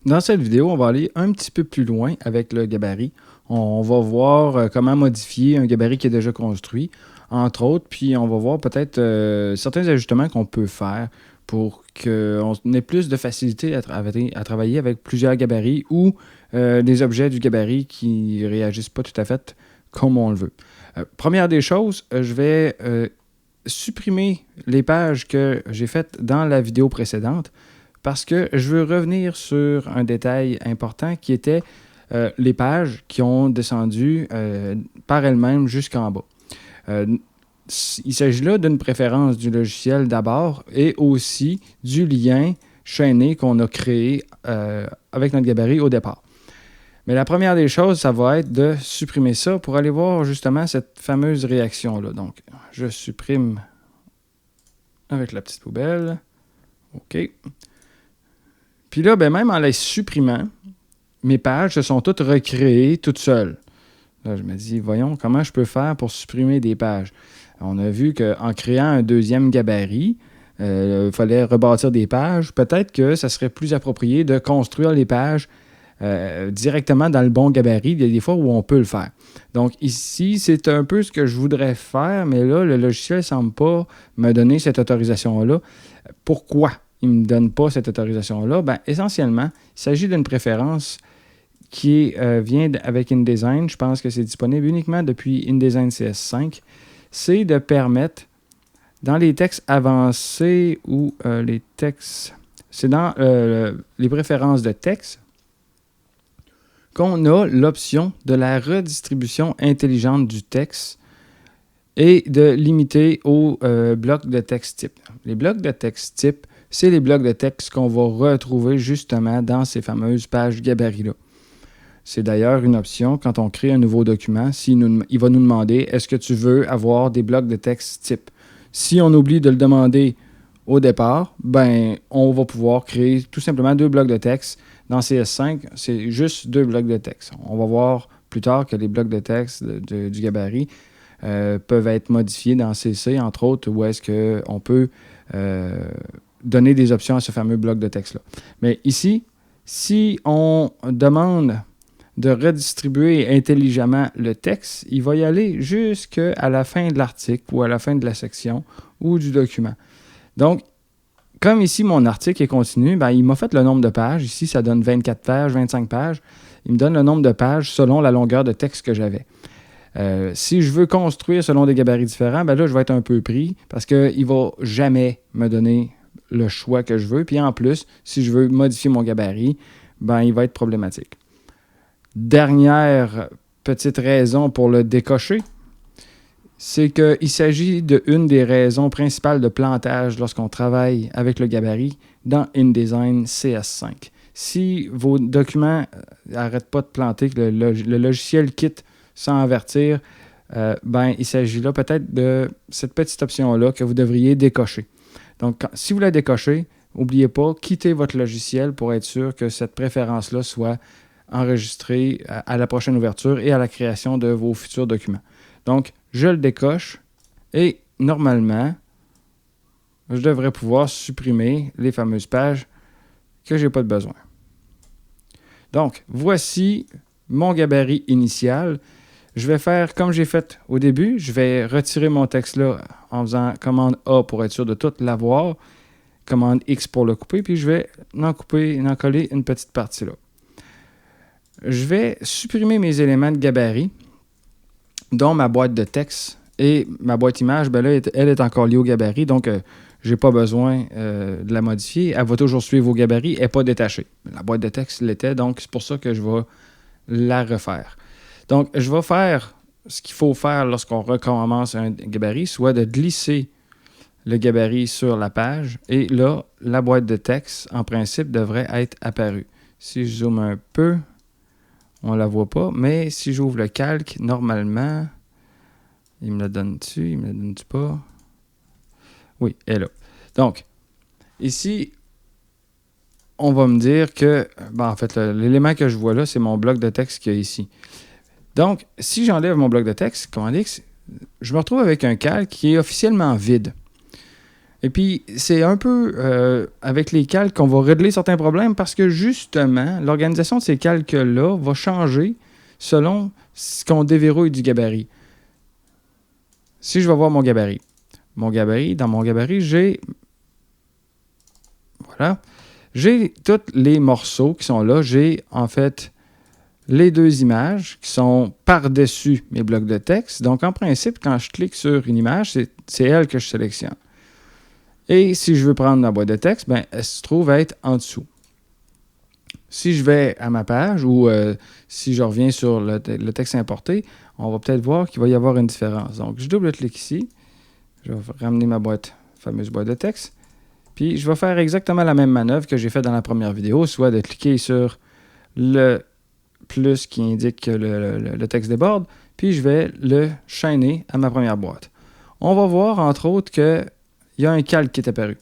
Dans cette vidéo, on va aller un petit peu plus loin avec le gabarit. On va voir comment modifier un gabarit qui est déjà construit, entre autres, puis on va voir peut-être certains ajustements qu'on peut faire pour qu'on ait plus de facilité à travailler avec plusieurs gabarits ou des objets du gabarit qui ne réagissent pas tout à fait comme on le veut. Première des choses, je vais supprimer les pages que j'ai faites dans la vidéo précédente parce que je veux revenir sur un détail important qui était les pages qui ont descendu par elles-mêmes jusqu'en bas. Il s'agit là d'une préférence du logiciel d'abord et aussi du lien chaîné qu'on a créé avec notre gabarit au départ. Mais la première des choses, ça va être de supprimer ça pour aller voir justement cette fameuse réaction-là. Donc, je supprime avec la petite poubelle. OK. Puis là, ben même en les supprimant, mes pages se sont toutes recréées toutes seules. Là, je me dis, voyons, comment je peux faire pour supprimer des pages? On a vu qu'en créant un deuxième gabarit, il fallait rebâtir des pages. Peut-être que ça serait plus approprié de construire les pages directement dans le bon gabarit. Il y a des fois où on peut le faire. Donc ici, c'est un peu ce que je voudrais faire, mais là, le logiciel ne semble pas me donner cette autorisation-là. Pourquoi il ne me donne pas cette autorisation-là? Ben, essentiellement, il s'agit d'une préférence qui vient avec InDesign. Je pense que c'est disponible uniquement depuis InDesign CS5. C'est de permettre, dans les textes avancés ou les textes... C'est dans les préférences de texte qu'on a l'option de la redistribution intelligente du texte et de limiter aux blocs de texte type. Les blocs de texte type, c'est les blocs de texte qu'on va retrouver justement dans ces fameuses pages gabarit-là. C'est d'ailleurs une option quand on crée un nouveau document. Il va nous demander, est-ce que tu veux avoir des blocs de texte type? Si on oublie de le demander au départ, ben, on va pouvoir créer tout simplement 2 blocs de texte. Dans CS5, c'est juste 2 blocs de texte. On va voir plus tard que les blocs de texte du gabarit peuvent être modifiés dans CC, entre autres, où est-ce qu'on peut donner des options à ce fameux bloc de texte-là. Mais ici, si on demande de redistribuer intelligemment le texte, il va y aller jusqu'à la fin de l'article ou à la fin de la section ou du document. Donc, comme ici, mon article est continu, ben, il m'a fait le nombre de pages. Ici, ça donne 24 pages, 25 pages. Il me donne le nombre de pages selon la longueur de texte que j'avais. Si je veux construire selon des gabarits différents, ben là, je vais être un peu pris parce qu'il ne va jamais me donner le choix que je veux. Puis en plus, si je veux modifier mon gabarit, ben, il va être problématique. Dernière petite raison pour le décocher, c'est qu'il s'agit d'une des raisons principales de plantage lorsqu'on travaille avec le gabarit dans InDesign CS5. Si vos documents n'arrêtent pas de planter, que le logiciel quitte sans avertir, ben, il s'agit là peut-être de cette petite option-là que vous devriez décocher. Donc, si vous la décochez, n'oubliez pas, quittez votre logiciel pour être sûr que cette préférence-là soit enregistrée à la prochaine ouverture et à la création de vos futurs documents. Donc, je le décoche et normalement, je devrais pouvoir supprimer les fameuses pages que je n'ai pas de besoin. Donc, voici mon gabarit initial. Je vais faire comme j'ai fait au début. Je vais retirer mon texte là en faisant commande A pour être sûr de tout l'avoir, commande X pour le couper, puis je vais en coller une petite partie là. Je vais supprimer mes éléments de gabarit, dont ma boîte de texte et ma boîte image, ben là, elle est encore liée au gabarit, donc je n'ai pas besoin de la modifier. Elle va toujours suivre au gabarit, elle n'est pas détachée. La boîte de texte l'était, donc c'est pour ça que je vais la refaire. Donc, je vais faire ce qu'il faut faire lorsqu'on recommence un gabarit, soit de glisser le gabarit sur la page, et là, la boîte de texte, en principe, devrait être apparue. Si je zoome un peu, on ne la voit pas, mais si j'ouvre le calque, normalement, il me la donne-tu? Il me la donne-tu pas? Oui, elle est là. Donc, ici, on va me dire que, ben, en fait, l'élément que je vois là, c'est mon bloc de texte qu'il y a ici. Donc, si j'enlève mon bloc de texte, commande X, je me retrouve avec un calque qui est officiellement vide. Et puis, c'est un peu avec les calques qu'on va régler certains problèmes parce que justement, l'organisation de ces calques-là va changer selon ce qu'on déverrouille du gabarit. Si je vais voir mon gabarit, dans mon gabarit, j'ai tous les morceaux qui sont là. J'ai en fait les deux images qui sont par-dessus mes blocs de texte. Donc, en principe, quand je clique sur une image, c'est elle que je sélectionne. Et si je veux prendre ma boîte de texte, elle se trouve être en dessous. Si je vais à ma page ou si je reviens sur le texte importé, on va peut-être voir qu'il va y avoir une différence. Donc, je double-clique ici. Je vais ramener ma fameuse boîte de texte. Puis, je vais faire exactement la même manœuvre que j'ai fait dans la première vidéo, soit de cliquer sur le plus qui indique que le texte déborde, puis je vais le chaîner à ma première boîte. On va voir, entre autres, qu'il y a un calque qui est apparu.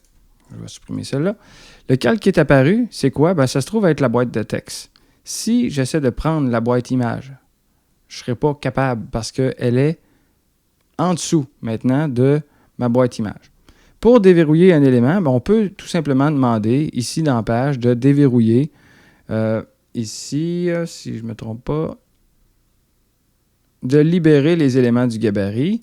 Je vais supprimer celle-là. Le calque qui est apparu, c'est quoi? Ça se trouve être la boîte de texte. Si j'essaie de prendre la boîte image, je ne serai pas capable parce qu'elle est en dessous maintenant de ma boîte image. Pour déverrouiller un élément, on peut tout simplement demander ici dans la page de déverrouiller ici, si je ne me trompe pas, de libérer les éléments du gabarit.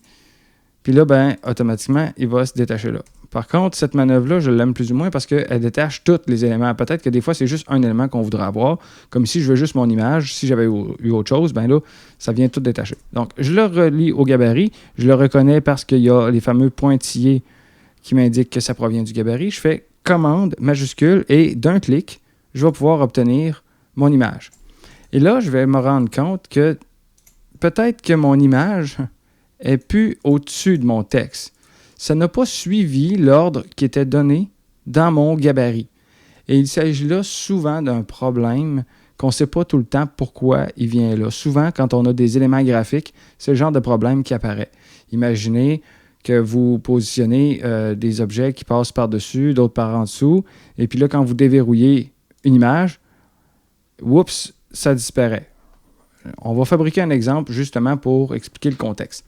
Puis là, automatiquement, il va se détacher là. Par contre, cette manœuvre-là, je l'aime plus ou moins parce qu'elle détache tous les éléments. Peut-être que des fois, c'est juste un élément qu'on voudrait avoir. Comme si je veux juste mon image. Si j'avais eu autre chose, là, ça vient tout détacher. Donc, je le relie au gabarit. Je le reconnais parce qu'il y a les fameux pointillés qui m'indiquent que ça provient du gabarit. Je fais commande majuscule et d'un clic, je vais pouvoir obtenir mon image. Et là, je vais me rendre compte que peut-être que mon image est plus au-dessus de mon texte. Ça n'a pas suivi l'ordre qui était donné dans mon gabarit. Et il s'agit là souvent d'un problème qu'on ne sait pas tout le temps pourquoi il vient là. Souvent, quand on a des éléments graphiques, c'est le genre de problème qui apparaît. Imaginez que vous positionnez des objets qui passent par-dessus, d'autres par en dessous, et puis là, quand vous déverrouillez une image, oups, ça disparaît. On va fabriquer un exemple justement pour expliquer le contexte.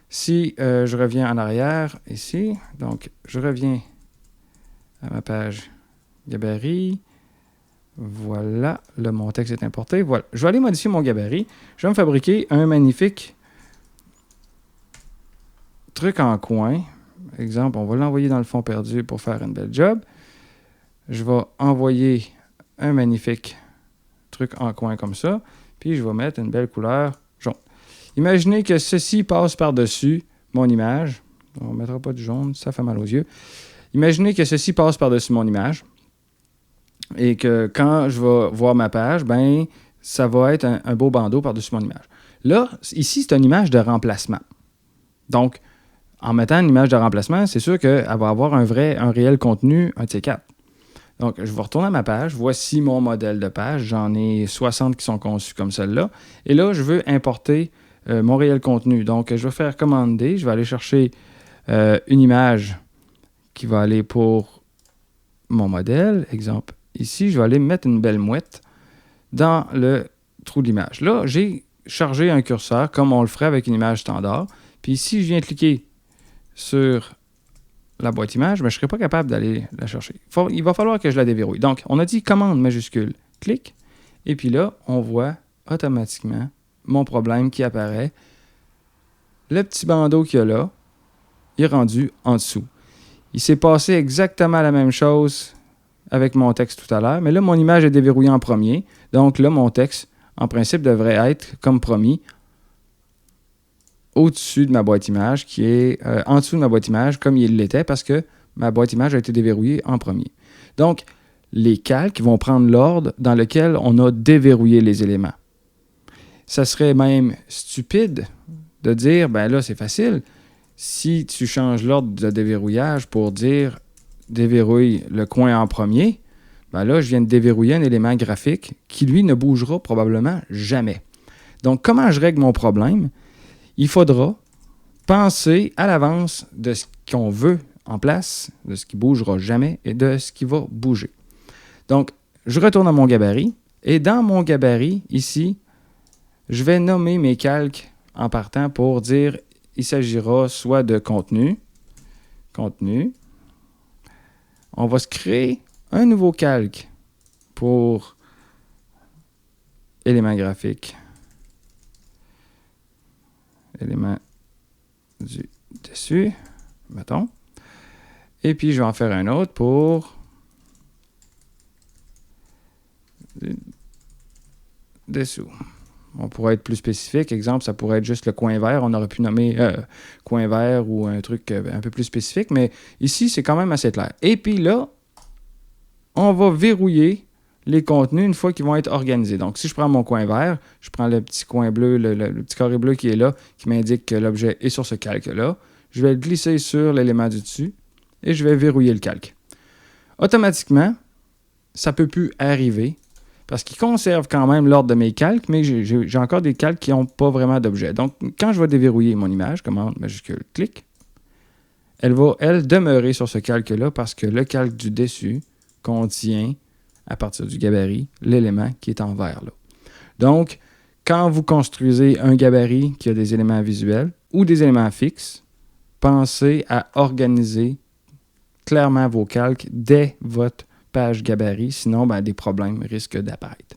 Si je reviens en arrière ici, donc je reviens à ma page gabarit. Voilà, là mon texte est importé. Voilà, je vais aller modifier mon gabarit. Je vais me fabriquer un magnifique truc en coin. Exemple, on va l'envoyer dans le fond perdu pour faire une belle job. Je vais envoyer un magnifique truc en coin comme ça. Puis je vais mettre une belle couleur jaune. Imaginez que ceci passe par-dessus mon image. On ne mettra pas du jaune, ça fait mal aux yeux. Imaginez que ceci passe par-dessus mon image et que quand je vais voir ma page, ça va être un beau bandeau par-dessus mon image. Là, ici, c'est une image de remplacement. Donc, en mettant une image de remplacement, c'est sûr qu'elle va avoir un réel contenu, un de ces quatre. Donc, je vais retourner à ma page. Voici mon modèle de page. J'en ai 60 qui sont conçus comme celle-là. Et là, je veux importer mon réel contenu. Donc, je vais faire commande D. Je vais aller chercher une image qui va aller pour mon modèle. Exemple, ici, je vais aller mettre une belle mouette dans le trou de l'image. Là, j'ai chargé un curseur comme on le ferait avec une image standard. Puis ici, je viens cliquer sur la boîte image, mais je ne serai pas capable d'aller la chercher. Il va falloir que je la déverrouille. Donc, on a dit commande majuscule, clic, et puis là, on voit automatiquement mon problème qui apparaît. Le petit bandeau qu'il y a là, il est rendu en dessous. Il s'est passé exactement la même chose avec mon texte tout à l'heure, mais là, mon image est déverrouillée en premier. Donc là, mon texte, en principe, devrait être, comme promis, au-dessus de ma boîte image, qui est en dessous de ma boîte image, comme il l'était, parce que ma boîte image a été déverrouillée en premier. Donc, les calques vont prendre l'ordre dans lequel on a déverrouillé les éléments. Ça serait même stupide de dire, là, c'est facile. Si tu changes l'ordre de déverrouillage pour dire déverrouille le coin en premier, là, je viens de déverrouiller un élément graphique qui, lui, ne bougera probablement jamais. Donc, comment je règle mon problème? Il faudra penser à l'avance de ce qu'on veut en place, de ce qui ne bougera jamais et de ce qui va bouger. Donc, je retourne à mon gabarit et dans mon gabarit, ici, je vais nommer mes calques en partant pour dire il s'agira soit de contenu, on va se créer un nouveau calque pour éléments graphiques. Élément du dessus, mettons. Et puis, je vais en faire un autre pour dessous. On pourrait être plus spécifique. Exemple, ça pourrait être juste le coin vert. On aurait pu nommer coin vert ou un truc un peu plus spécifique. Mais ici, c'est quand même assez clair. Et puis là, on va verrouiller les contenus une fois qu'ils vont être organisés. Donc, si je prends mon coin vert, je prends le petit coin bleu, le petit carré bleu qui est là, qui m'indique que l'objet est sur ce calque-là. Je vais le glisser sur l'élément du dessus et je vais verrouiller le calque. Automatiquement, ça ne peut plus arriver parce qu'il conserve quand même l'ordre de mes calques, mais j'ai encore des calques qui n'ont pas vraiment d'objet. Donc, quand je vais déverrouiller mon image, commande majuscule, clic, elle va, elle, demeurer sur ce calque-là parce que le calque du dessus contient, à partir du gabarit, l'élément qui est en vert là. Donc, quand vous construisez un gabarit qui a des éléments visuels ou des éléments fixes, pensez à organiser clairement vos calques dès votre page gabarit, sinon des problèmes risquent d'apparaître.